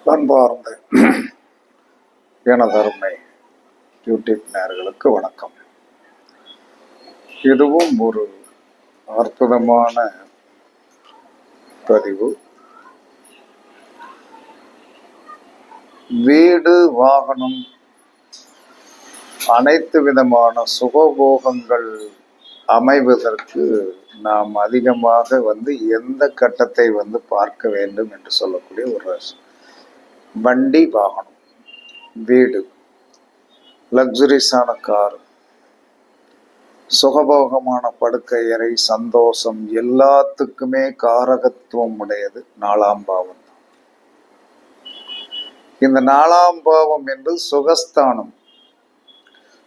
அன்பார்ந்த எனதருமை யூடியூப் நேயர்களுக்கு வணக்கம். இதுவும் ஒரு அற்புதமான பதிவு. வீடு, வாகனம், அனைத்து விதமான சுகபோகங்கள் அமைவதற்கு நாம் அதிகமாக எந்த கட்டத்தை பார்க்க வேண்டும் என்று சொல்லக்கூடிய ஒரு வண்டி, வாகனம், வீடு, லக்ஸுரிஸான கார், சுகபோகமான படுக்கை அறை, சந்தோஷம், எல்லாத்துக்குமே காரகத்துவம் உடையது 4ஆம் பாவம். இந்த 4ஆம் பாவம் என்று சுகஸ்தானம்.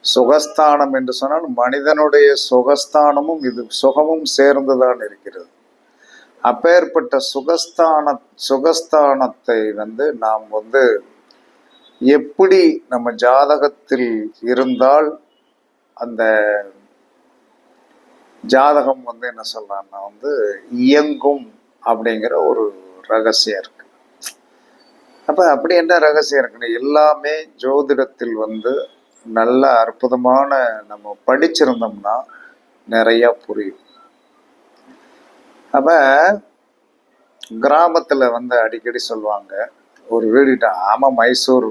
சுகஸ்தானம் என்று சொன்னால் மனிதனுடைய சுகஸ்தானமும் இது சுகமும் சேர்ந்துதான் இருக்கிறது. அப்பேற்பட்ட சுகஸ்தானத்தை நாம் எப்படி நம்ம ஜாதகத்தில் இருந்தால் அந்த ஜாதகம் என்ன சொல்றான்னா இயங்கும் அப்படிங்கிற ஒரு ரகசியம் இருக்கு. அப்படி என்ன ரகசியம் இருக்குன்னு எல்லாமே ஜோதிடத்தில் நல்ல அற்புதமான நம்ம படிச்சிருந்தோம்னா நிறைய புரியும். கிராமத்துல அடிக்கடி சொல்லுவாங்க, ஒரு வீடுகிட்ட, ஆமா மைசூர்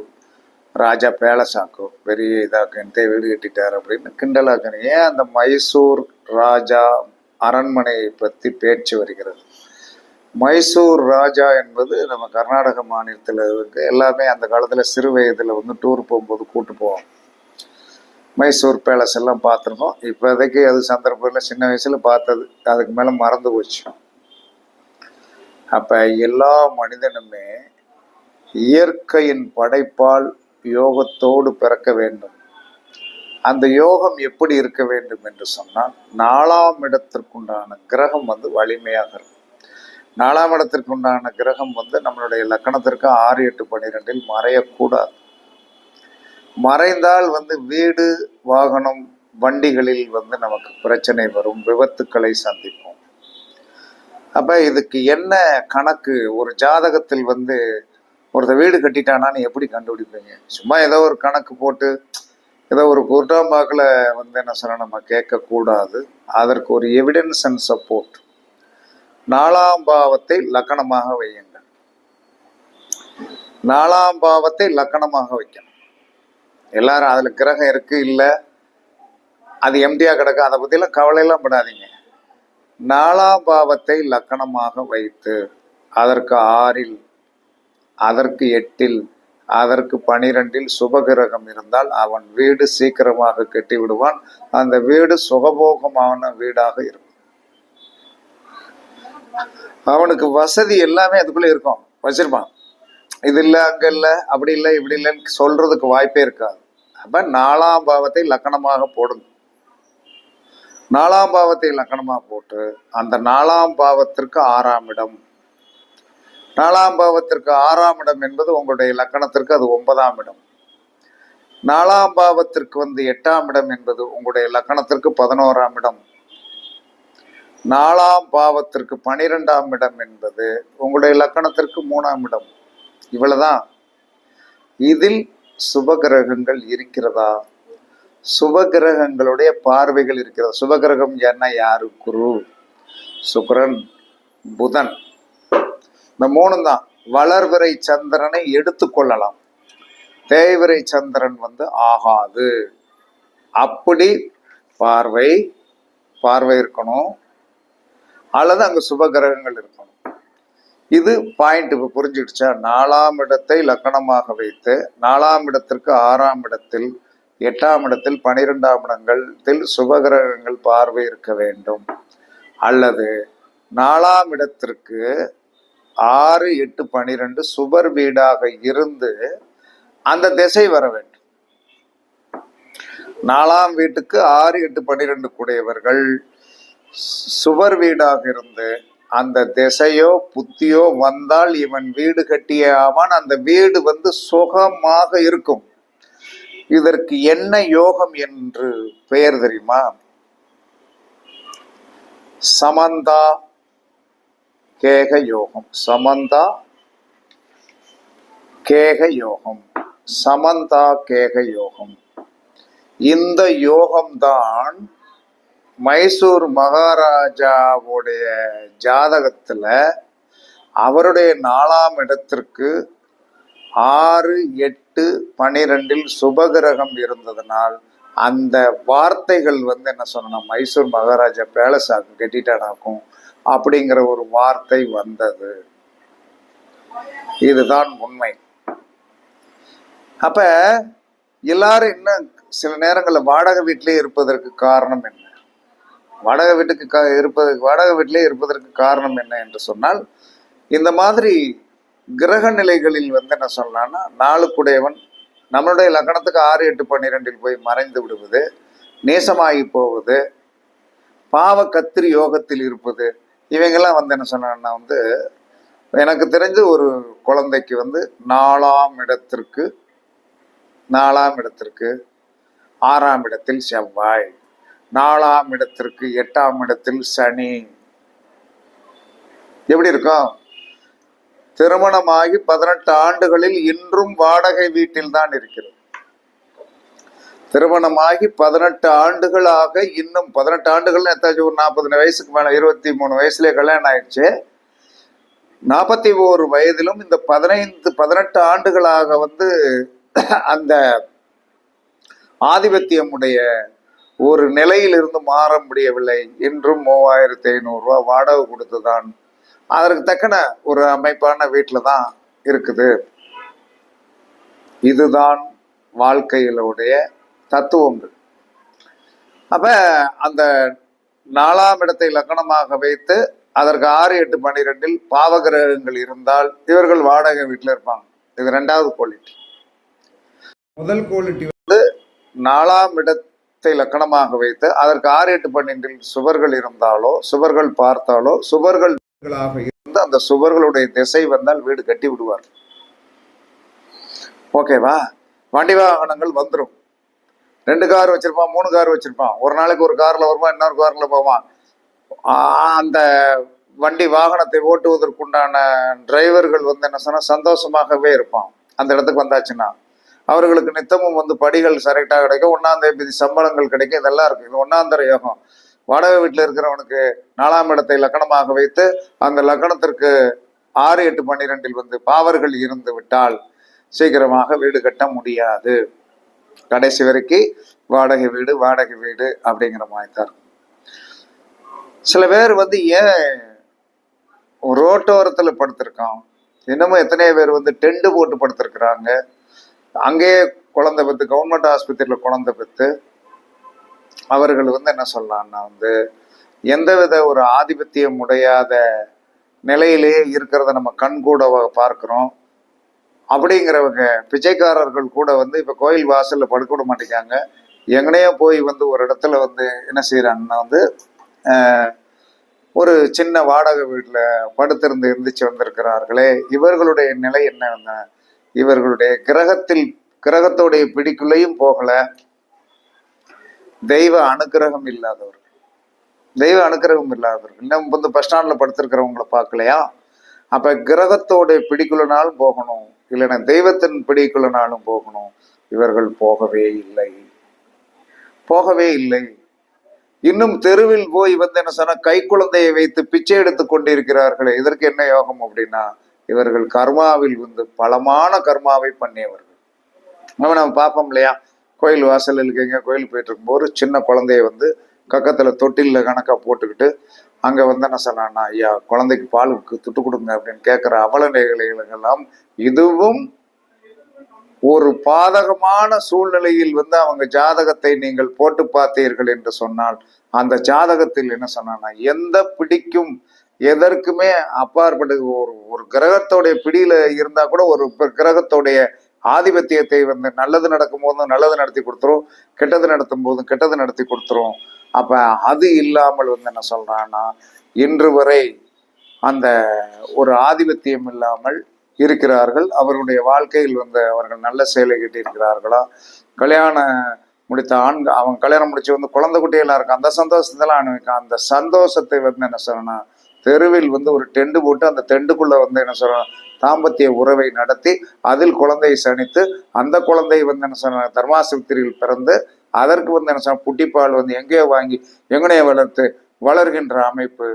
ராஜா பேலஸாக்கும் பெரிய இதாக்குன்ட்டு வீடு கட்டிட்டார் அப்படின்னு கிண்டலாக்கணும். ஏன் அந்த மைசூர் ராஜா அரண்மனையை பற்றி பேச்சு வருகிறது? மைசூர் ராஜா என்பது நம்ம கர்நாடக மாநிலத்தில் எல்லாமே அந்த காலத்தில் சிறு வயதில் டூர் போகும்போது கூட்டு போவோம். மைசூர் பேலஸ் எல்லாம் பார்த்துருக்கோம். இப்போதைக்கு அது சந்தர்ப்பத்தில் சின்ன வயசில் பார்த்தது, அதுக்கு மேலே மறந்து போச்சு. அப்போ எல்லா மனிதனுமே இயற்கையின் படைப்பால் யோகத்தோடு பிறக்க வேண்டும். அந்த யோகம் எப்படி இருக்க வேண்டும் என்று சொன்னால் 4ஆம் இடத்திற்குண்டான கிரகம் வலிமையாக இருக்கும். 4ஆம் இடத்திற்குண்டான கிரகம் நம்மளுடைய லக்கணத்திற்கு 6, 8, 12 மறையக்கூடாது. மறைந்தால் வீடு, வாகனம், வண்டிகளில் நமக்கு பிரச்சனை வரும், விபத்துக்களை சந்திப்போம். அப்ப இதுக்கு என்ன கணக்கு? ஒரு ஜாதகத்தில் ஒருத்தர் வீடு கட்டிட்டானான்னு எப்படி கண்டுபிடிப்பீங்க? சும்மா ஏதோ ஒரு கணக்கு போட்டு ஏதோ ஒரு குருட்டாம்பாக்கில் என்ன சொல்ல நம்ம கேட்கக்கூடாது. அதற்கு ஒரு எவிடன்ஸ் அண்ட் சப்போர்ட். 4ஆம் பாவத்தை லக்கணமாக வையுங்கள். 4ஆம் பாவத்தை லக்கணமாக வைக்கணும். எல்லாரும் அதில் கிரகம் இருக்கு இல்லை, அது எம்டியா கிடக்கு, அதை பற்றிலாம் கவலையெல்லாம் படாதீங்க. 4ஆம் பாவத்தை லக்கணமாக வைத்து அதற்கு 6, அதற்கு 8, அதற்கு 12 சுபகிரகம் இருந்தால் அவன் வீடு சீக்கிரமாக கட்டி விடுவான். அந்த வீடு சுகபோகமான வீடாக இருக்கும். அவனுக்கு வசதி எல்லாமே அதுக்குள்ள இருக்கும், வச்சிருப்பான். இது இல்லை, அங்க இல்லை, அப்படி இல்லை, இப்படி இல்லைன்னு சொல்றதுக்கு வாய்ப்பே இருக்காது. அப்ப 4ஆம் பாவத்தை லக்கணமாக போடுங்க. 4ஆம் பாவத்தை லக்கணமாக போட்டு அந்த 4ஆம் பாவத்திற்கு 6ஆம் இடம். 4ஆம் பாவத்திற்கு 6ஆம் இடம் என்பது உங்களுடைய லக்கணத்திற்கு அது 9ஆம் இடம். 4ஆம் பாவத்திற்கு 8ஆம் இடம் என்பது உங்களுடைய லக்கணத்திற்கு 11ஆம் இடம். 4ஆம் பாவத்திற்கு 12ஆம் இடம் என்பது உங்களுடைய லக்கணத்திற்கு 3ஆம் இடம். இவ்வளவுதான். இதில் சுபகிரகங்கள் இருக்கிறதா? சுபகிரகங்களுடைய பார்வைகள் இருக்கிறதா? சுபகிரகம் என்ன? யாரு? குரு, சுக்கிரன், புதன். இந்த 3 தான். வளர்விரை சந்திரனை எடுத்துக்கொள்ளலாம், தேய்விரை சந்திரன் ஆகாது. அப்படி பார்வை இருக்கணும், அல்லது அங்க சுபகிரகங்கள் இருக்கணும். இது பாயிண்ட். இப்ப புரிஞ்சுடுச்சா? 4ஆம் இடத்தை லக்கணமாக வைத்து 4ஆம் இடத்திற்கு 6ஆம் இடத்தில், 8ஆம் இடத்தில், 12ஆம் இடத்தில் சுபகிரகங்கள் பார்வை இருக்க வேண்டும். அல்லது 4ஆம் இடத்திற்கு 6, 8, 12 சுபர் வீடாக இருந்து அந்த திசை வர வேண்டும். 4ஆம் வீட்டுக்கு 6, 8, 12 கூடியவர்கள் சுபர் வீடாக இருந்து அந்த திசையோ புத்தியோ வந்தால் இவன் வீடு கட்டிய ஆவான். அந்த வீடு சுகமாக இருக்கும். இதற்கு என்ன யோகம் என்று பெயர் தெரியுமா? சமந்தா கேக யோகம். சமந்தா கேக யோகம், சமந்தா கேக யோகம். இந்த யோகம்தான் மைசூர் மகாராஜாவுடைய ஜாதகத்துல அவருடைய 4ஆம் இடத்திற்கு 6, 8, 12 சுபகிரகம் இருந்ததனால் அந்த வார்த்தைகள் என்ன சொன்னா, மைசூர் மகாராஜா பேலஸாக்கும் கட்டிட்டானாக்கும் அப்படிங்கிற ஒரு வார்த்தை வந்தது. இதுதான் உண்மை. அப்ப எல்லாரும் இன்னும் சில நேரங்களில் வாடகை வீட்டிலே இருப்பதற்கு காரணம் என்ன? வாடகை வீட்டிலே இருப்பதற்கு காரணம் என்ன என்று சொன்னால், இந்த மாதிரி கிரக நிலைகளில் என்ன சொல்லலாம்னா, 4 நம்மளுடைய லக்னத்துக்கு 6, 8, 12 போய் மறைந்து விடுவது, நேசமாகி போவது, பாவ கத்திரி யோகத்தில் இருப்பது, இவங்கெல்லாம் என்ன சொன்னா எனக்கு தெரிஞ்சு ஒரு குழந்தைக்கு 4ஆம் இடத்திற்கு 6ஆம் இடத்தில் செவ்வாய், 4ஆம் இடத்திற்கு 8ஆம் இடத்தில் சனி. எப்படி இருக்கும்? திருமணமாகி 18 ஆண்டுகளில் இன்றும் வாடகை வீட்டில் தான் இருக்கிறது. திருமணமாகி 18 ஆண்டுகளாக இன்னும் 18 ஆண்டுகள் எத்தாச்சும் ஒரு 40 வயசுக்கு மேல, 23 வயசுலேயே கல்யாணம் ஆயிடுச்சு. 41 வயதிலும் இந்த 18 ஆண்டுகளாக அந்த ஆதிபத்தியமுடைய ஒரு நிலையிலிருந்து மாற முடியவில்லை. இன்றும் 3500 ரூபா வாடகை கொடுத்துதான் அதற்கு தக்கன ஒரு அமைப்பான வீட்டில் தான் இருக்குது. இதுதான் வாழ்க்கையிலுடைய தத்துவங்கள். அப்ப அந்த 4ஆம் இடத்தை லக்கணமாக வைத்து அதற்கு 6, 8, 12 பாவகிரகங்கள் இருந்தால் இவர்கள் வாடகை வீட்டில் இருப்பாங்க. இது 2வது குவாலிட்டி. முதல் குவாலிட்டி 4ஆம் இடத்தை லக்கணமாக வைத்து அதற்கு 6, 8, 12 சுவர்கள் இருந்தாலோ, சுவர்கள் பார்த்தாலோ, சுவர்கள் இருந்து அந்த சுவர்களுடைய திசை வந்தால் வீடு கட்டி விடுவார். ஓகேவா? வண்டி வாகனங்கள் வந்துடும். 2 கார் வச்சிருப்பான், 3 கார் வச்சிருப்பான். ஒரு நாளைக்கு ஒரு கார்ல வருவான், இன்னொரு கார்ல போவான். அந்த வண்டி வாகனத்தை ஓட்டுவதற்குண்டான டிரைவர்கள் என்ன சொன்னா சந்தோஷமாகவே இருப்பான். அந்த இடத்துக்கு வந்தாச்சுன்னா அவர்களுக்கு நித்தமும் படிகள் கரெக்டாக கிடைக்கும், 1ஆம் தேதி சம்பளங்கள் கிடைக்கும். இதெல்லாம் இருக்கு. இது 1ஆந்தர யோகம். வாடகை வீட்டில் இருக்கிறவனுக்கு 4ஆம் இடத்தை லக்கணமாக வைத்து அந்த லக்கணத்திற்கு 6, 8, 12 பாவர்கள் இருந்து விட்டால் சீக்கிரமாக வீடு கட்ட முடியாது. கடைசி வரைக்கும் வாடகை வீடு அப்படிங்கிற மாதிரி தான். சில பேர் ஏன் ரோட்டோரத்தில் படுத்திருக்கான், இன்னமும் எத்தனையோ பேர் டென்ட் போட்டு படுத்திருக்கிறாங்க. அங்கேயே குழந்தை பெற்று, கவர்மெண்ட் ஆஸ்பத்திரியில் குழந்தை பெற்று அவர்கள் என்ன சொல்லலாம்னா எந்தவித ஒரு ஆதிபத்தியம் உடையாத நிலையிலேயே இருக்கிறத நம்ம கண் கூட பார்க்கிறோம். அப்படிங்கிறவங்க பிச்சைக்காரர்கள் கூட இப்ப கோயில் வாசல்ல படுக்க விட மாட்டேங்காங்க. எங்கனையோ போய் ஒரு இடத்துல என்ன செய்யறாங்கன்னா ஒரு சின்ன வாடகை வீட்டுல படுத்திருந்து எந்திரிச்சு வந்திருக்கிறார்களே, இவர்களுடைய நிலை என்ன? இவர்களுடைய கிரகத்தோடைய பிடிக்குள்ளையும் போகல, தெய்வ அனுக்கிரகம் இல்லாதவர்கள். இன்னும் பஸ் ஸ்டாண்ட்ல படுத்திருக்கிறவங்களை பார்க்கலையா? அப்ப கிரகத்தோட பிடிக்குள்ளனாலும் போகணும், இல்லைன்னா தெய்வத்தின் பிடிக்குள்ளனாலும் போகணும். இவர்கள் போகவே இல்லை. இன்னும் தெருவில் போய் என்ன சொன்னா கை குழந்தையை வைத்து பிச்சை எடுத்து கொண்டிருக்கிறார்களே, இதற்கு என்ன யோகம் அப்படின்னா, இவர்கள் கர்மாவில் பலமான கர்மாவை பண்ணியவர்கள். நம்ம பார்ப்போம் இல்லையா, கோயில் வாசலில் இருக்கீங்க, கோயில் போயிட்டு இருக்கும்போது சின்ன குழந்தைய கக்கத்துல தொட்டில கணக்கா போட்டுக்கிட்டு அங்க என்ன சொன்னான்னா, ஐயா குழந்தைக்கு பாலுக்கு துட்டு கொடுங்க அப்படின்னு கேட்கிற அவல நிலைகளெல்லாம் இதுவும் ஒரு பாதகமான சூழ்நிலையில் அவங்க ஜாதகத்தை நீங்கள் போட்டு பார்த்தீர்கள் என்று சொன்னால், அந்த ஜாதகத்தில் என்ன சொன்னா எந்த பிடிக்கும் எதற்குமே அப்பாற்பட்டு ஒரு கிரகத்தோடைய பிடியில இருந்தா கூட ஒரு கிரகத்தோடைய ஆதிபத்தியத்தை நல்லது நடக்கும் போதும் நல்லது நடத்தி கொடுத்துரும், கெட்டது நடத்தும் போதும் கெட்டது நடத்தி கொடுத்துரும். அப்ப அது இல்லாமல் என்ன சொல்றான்னா, இன்று வரை அந்த ஒரு ஆதிபத்தியம் இல்லாமல் இருக்கிறார்கள். அவர்களுடைய வாழ்க்கையில் அவர்கள் நல்ல செயலை கட்டியிருக்கிறார்களா, கல்யாணம் முடித்த ஆண்கள், அவங்க கல்யாணம் முடிச்சு குழந்தை குட்டியெல்லாம் இருக்கு, அந்த சந்தோஷத்தெல்லாம் அனுபவிக்கும். அந்த சந்தோஷத்தை என்ன சொல்லணும், தெருவில் ஒரு டெண்டு போட்டு அந்த டெண்டுக்குள்ள என்ன சொல்லணும் தாம்பத்திய உறவை நடத்தி அதில் குழந்தையை சனித்து அந்த குழந்தை வந்து என்ன சொன்ன தர்மாசுத்திரியில் பிறந்து அதற்கு வந்து என்ன சொன்ன புட்டிப்பால் வந்து எங்கேயோ வாங்கி எங்கனையோ வளர்த்து வளர்கின்ற அமைப்பு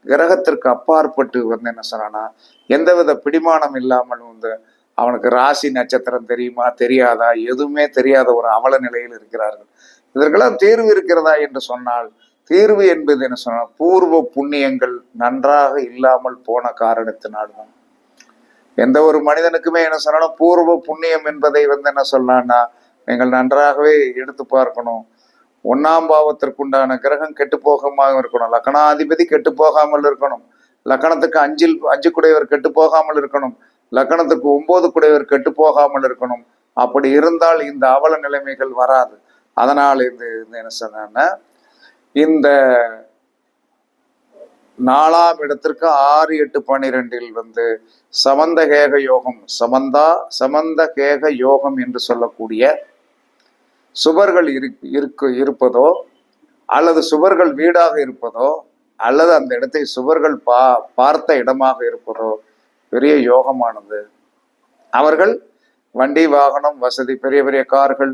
கிரகத்திற்கு அப்பாற்பட்டு வந்து என்ன சொன்னா எந்தவித பிடிமானம் இல்லாமல் வந்து அவனுக்கு ராசி நட்சத்திரம் தெரியுமா தெரியாதா எதுவுமே தெரியாத ஒரு அவல நிலையில் இருக்கிறார்கள். இதற்கெல்லாம் தீர்வு இருக்கிறதா என்று சொன்னால் தீர்வு என்பது என்ன சொன்னால் பூர்வ புண்ணியங்கள் நன்றாக இல்லாமல் போன காரணத்தினால்தான். எந்த ஒரு மனிதனுக்குமே என்ன சொன்னாலும் பூர்வ புண்ணியம் என்பதை வந்து என்ன சொல்லலாம்னா நீங்கள் நன்றாகவே எடுத்து பார்க்கணும். 1ஆம் பாவத்திற்குண்டான கிரகம் கெட்டு போகாமல் இருக்கணும். லக்னாதிபதி கெட்டு போகாமல் இருக்கணும். லக்கணத்துக்கு 5 குடையவர் கெட்டு போகாமல் இருக்கணும். லக்கணத்துக்கு 9 குடையவர் கெட்டு போகாமல் இருக்கணும். அப்படி இருந்தால் இந்த அவல நிலைமைகள் வராது. அதனால் இது என்ன சொன்னா இந்த 4ஆம் இடத்திற்கு 6, 8, 12 வந்து சமந்தகேக யோகம் சமந்தகேக யோகம் என்று சொல்லக்கூடிய சுவர்கள் இருப்பதோ அல்லது சுவர்கள் வீடாக இருப்பதோ அல்லது அந்த இடத்தை சுவர்கள் பார்த்த இடமாக இருப்பதோ பெரிய யோகமானது. அவர்கள் வண்டி வாகனம் வசதி பெரிய பெரிய கார்கள்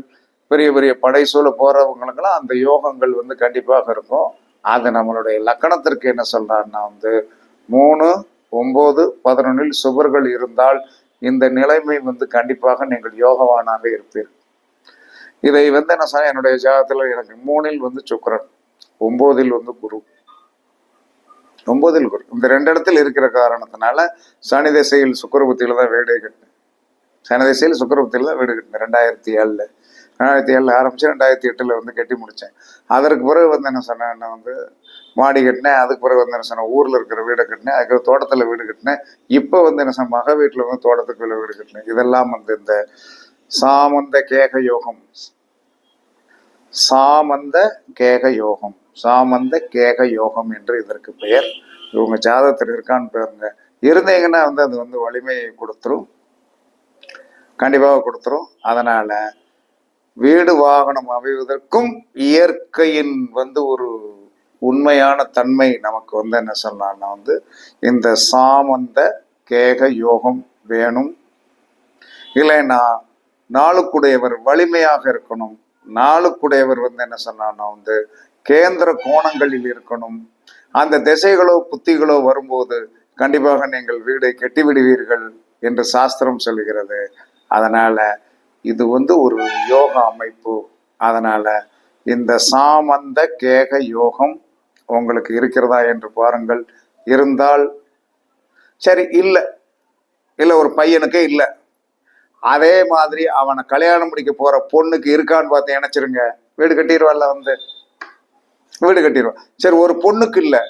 பெரிய பெரிய படைசூழ போறவங்களுக்கெல்லாம் அந்த யோகங்கள் வந்து கண்டிப்பாக இருக்கும். அது நம்மளுடைய லக்கணத்திற்கு என்ன சொல்றான்னா வந்து 3, 9, 11 சுவர்கள் இருந்தால் இந்த நிலைமை வந்து கண்டிப்பாக நீங்கள் யோகவானாக இருப்பீர்கள். இதை வந்து என்ன சொன்ன என்னுடைய ஜாதகத்துல எனக்கு 3ல் வந்து சுக்கிரன் 9ல் வந்து குரு 9ல் குரு இந்த 2 இடத்துல இருக்கிற காரணத்தினால சனி திசையில் சுக்கிரபுத்தியில தான் வீடு கட்டினேன். சனி திசையில் சுக்கிரபுத்தியில தான் வீடு கட்டினேன் 2007 ஆரம்பிச்சு 2008 வந்து கட்டி முடிச்சேன். அதற்கு பிறகு வந்து என்ன சொன்னேன் வந்து மாடி கட்டினேன். அதுக்கு பிறகு வந்து என்ன சொன்னேன் ஊர்ல இருக்கிற வீடை கட்டினேன். அதுக்கு தோட்டத்துல வீடு கட்டினேன். இப்போ வந்து என்ன சொன்ன மக வீட்டுல வந்து தோட்டத்துக்குள்ள வீடு கட்டினேன். இதெல்லாம் வந்து இந்த சாமந்த கேக யோகம் சாமந்த கேக யோகம் என்று இதற்கு பெயர். இவங்க ஜாதகத்தில் இருக்கான்னு பாருங்க. இருந்தீங்கன்னா வந்து அது வந்து வலிமையை கொடுத்துரும், கண்டிப்பாக கொடுத்துரும். அதனால வீடு வாகனம் அமைவதற்கும் இயற்கையின் வந்து ஒரு உண்மையான தன்மை நமக்கு வந்து என்ன சொல்லலாம்னா வந்து இந்த சாமந்த கேக யோகம் வேணும். இல்லைன்னா நாளுக்குடையவர் வலிமையாக இருக்கணும். நாளுக்குடையவர் வந்து என்ன சொன்னான்னா வந்து கேந்திர கோணங்களில் இருக்கணும். அந்த திசைகளோ புத்திகளோ வரும்போது கண்டிப்பாக நீங்கள் வீடை கட்டி விடுவீர்கள் என்று சாஸ்திரம் சொல்கிறது. அதனால இது வந்து ஒரு யோக அமைப்பு. அதனால இந்த சாமந்த கேக யோகம் உங்களுக்கு இருக்கிறதா என்று பாருங்கள். இருந்தால் சரி, இல்லை ஒரு பையனுக்கே இல்லை, அதே மாதிரி அவனை கல்யாணம் முடிக்க போற பொண்ணுக்கு இருக்கான்னு பார்த்து நினைச்சிருங்க, வீடு கட்டிடுவான்ல வந்து வீடு கட்டிடுவான். சரி, ஒரு பொண்ணுக்கு இல்லை,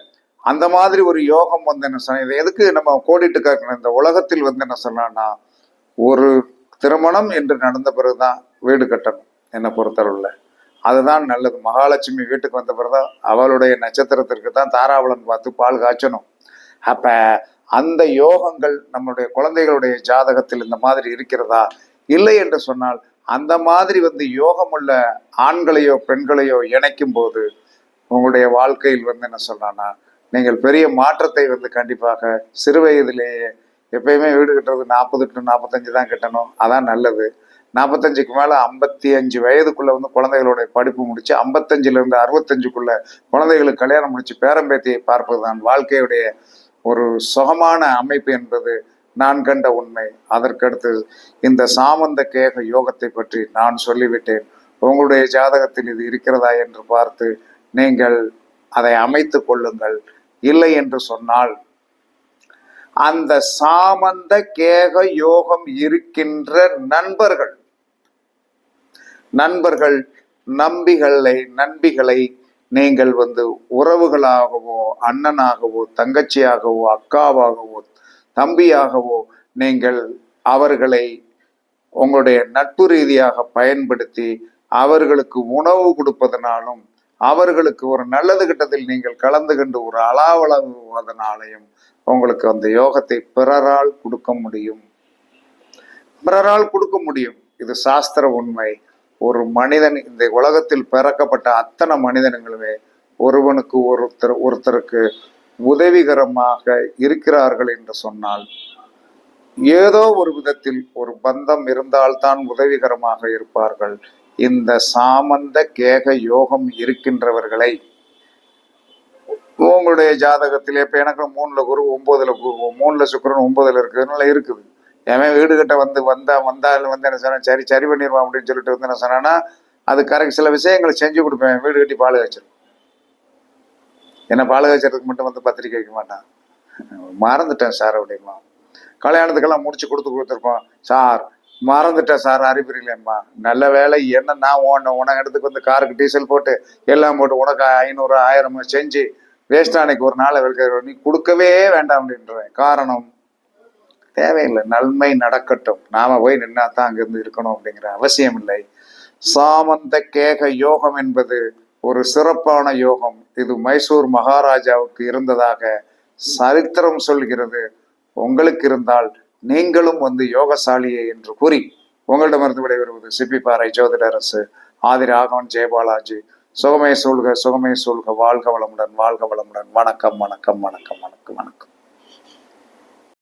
அந்த மாதிரி ஒரு யோகம் வந்து என்ன சொன்ன, இதை எதுக்கு நம்ம கோடிட்டு கேட்கணும்? இந்த உலகத்தில் வந்து என்ன சொன்னா ஒரு திருமணம் என்று நடந்த பிறகுதான் வீடு கட்டணும் என்னை பொறுத்தளவுல. அதுதான் நல்லது. மகாலட்சுமி வீட்டுக்கு வந்த பிறகுதான் அவளுடைய நட்சத்திரத்திற்கு தான் தாராவளம் பார்த்து பால் காய்ச்சணும். அப்ப அந்த யோகங்கள் நம்மளுடைய குழந்தைகளுடைய ஜாதகத்தில் இந்த மாதிரி இருக்கிறதா? இல்லை என்று சொன்னால் அந்த மாதிரி வந்து யோகமுள்ள ஆண்களையோ பெண்களையோ இணைக்கும் போது உங்களுடைய வாழ்க்கையில் வந்து என்ன சொன்னா நீங்கள் பெரிய மாற்றத்தை வந்து கண்டிப்பாக சிறு வயதிலேயே. எப்பயுமே வீடு கட்டுறது 40 to 45 தான் கட்டணும், அதான் நல்லது. 45க்கு மேல 55 வயதுக்குள்ள வந்து குழந்தைகளுடைய படிப்பு முடிச்சு 55லிருந்து 65க்குள்ள குழந்தைகளுக்கு கல்யாணம் முடிச்சு பேரம்பேத்தியை பார்ப்பதுதான் வாழ்க்கையுடைய ஒரு சுகமான அமைப்பு என்பது நான் கண்ட உண்மை. அதற்கடுத்து இந்த சாமந்த கேக யோகத்தை பற்றி நான் சொல்லிவிட்டேன். உங்களுடைய ஜாதகத்தில் இது இருக்கிறதா என்று பார்த்து நீங்கள் அதை அமைத்து கொள்ளுங்கள். இல்லை என்று சொன்னால் அந்த சாமந்த கேக யோகம் இருக்கின்ற நண்பர்கள் நண்பிகளை நீங்கள் வந்து உறவுகளாகவோ அண்ணனாகவோ தங்கச்சியாகவோ அக்காவாகவோ தம்பியாகவோ நீங்கள் அவர்களை உங்களுடைய நட்பு ரீதியாக பயன்படுத்தி அவர்களுக்கு உணவு கொடுப்பதனாலும் அவர்களுக்கு ஒரு நல்லது கிட்டத்தில் நீங்கள் கலந்து கொண்டு ஒரு அலாவலாவதனாலையும் உங்களுக்கு அந்த யோகத்தை பிறரால் கொடுக்க முடியும். இது சாஸ்திர உண்மை. ஒரு மனிதன் இந்த உலகத்தில் பிறக்கப்பட்ட அத்தனை மனிதனுங்களுமே ஒருவனுக்கு ஒருத்தருக்கு உதவிகரமாக இருக்கிறார்கள் என்று சொன்னால் ஏதோ ஒரு விதத்தில் ஒரு பந்தம் இருந்தால்தான் உதவிகரமாக இருப்பார்கள். இந்த சாமந்த கேக யோகம் இருக்கின்றவர்களை உங்களுடைய ஜாதகத்திலே இப்ப எனக்கு 3ல குரு 9ல குரு 3ல சுக்கிரன் 9ல இருக்கிறதுனால இருக்குது. எவன் வீடு கட்ட வந்தாலும் என்ன சொன்னா சரி பண்ணிடுவான் அப்படின்னு சொல்லிட்டு வந்து என்ன சொன்னான்னா அது கரெக்ட் சில விஷயங்களை செஞ்சு கொடுப்பேன். வீடு கட்டி பால் காய்ச்சிடும். என்ன பால் காய்ச்சறதுக்கு மட்டும் வந்து பத்திரிக்கை வைக்க மாட்டான். மறந்துட்டேன் சார் அப்படிமா. கல்யாணத்துக்கெல்லாம் முடிச்சு கொடுத்துருப்போம். சார் மறந்துட்டேன் சார் அறிவுரையிலேம்மா. நல்ல வேலை என்ன நான் உனக்கு இடத்துக்கு வந்து காருக்கு டீசல் போட்டு எல்லாம் போட்டு உனக்கு 500 1000 செஞ்சு வேஸ்ட் அன்னைக்கு ஒரு நாளை வெளுக்க நீ கொடுக்கவே வேண்டாம் அப்படின்றேன். காரணம் தேவையில்லை. நன்மை நடக்கட்டும். நாம போய் நின்னா தான் அங்கிருந்து இருக்கணும் அப்படிங்கிற அவசியம் இல்லை. சாமந்த கேக யோகம் என்பது ஒரு சிறப்பான யோகம். இது மைசூர் மகாராஜாவுக்கு இருந்ததாக சரித்திரம் சொல்கிறது. உங்களுக்கு இருந்தால் நீங்களும் வந்து யோகசாலியே என்று கூறி உங்களிடமிருந்து விடைபெறுவது சிப்பி பாறை ஜோதிடரசு ஆதி ராகவன் ஜெயபாலாஜி. சுகமே சூழ்க சுகமே சூழ்க. வாழ்க வளமுடன் வாழ்க வளமுடன். வணக்கம் வணக்கம் வணக்கம் வணக்கம் வணக்கம்.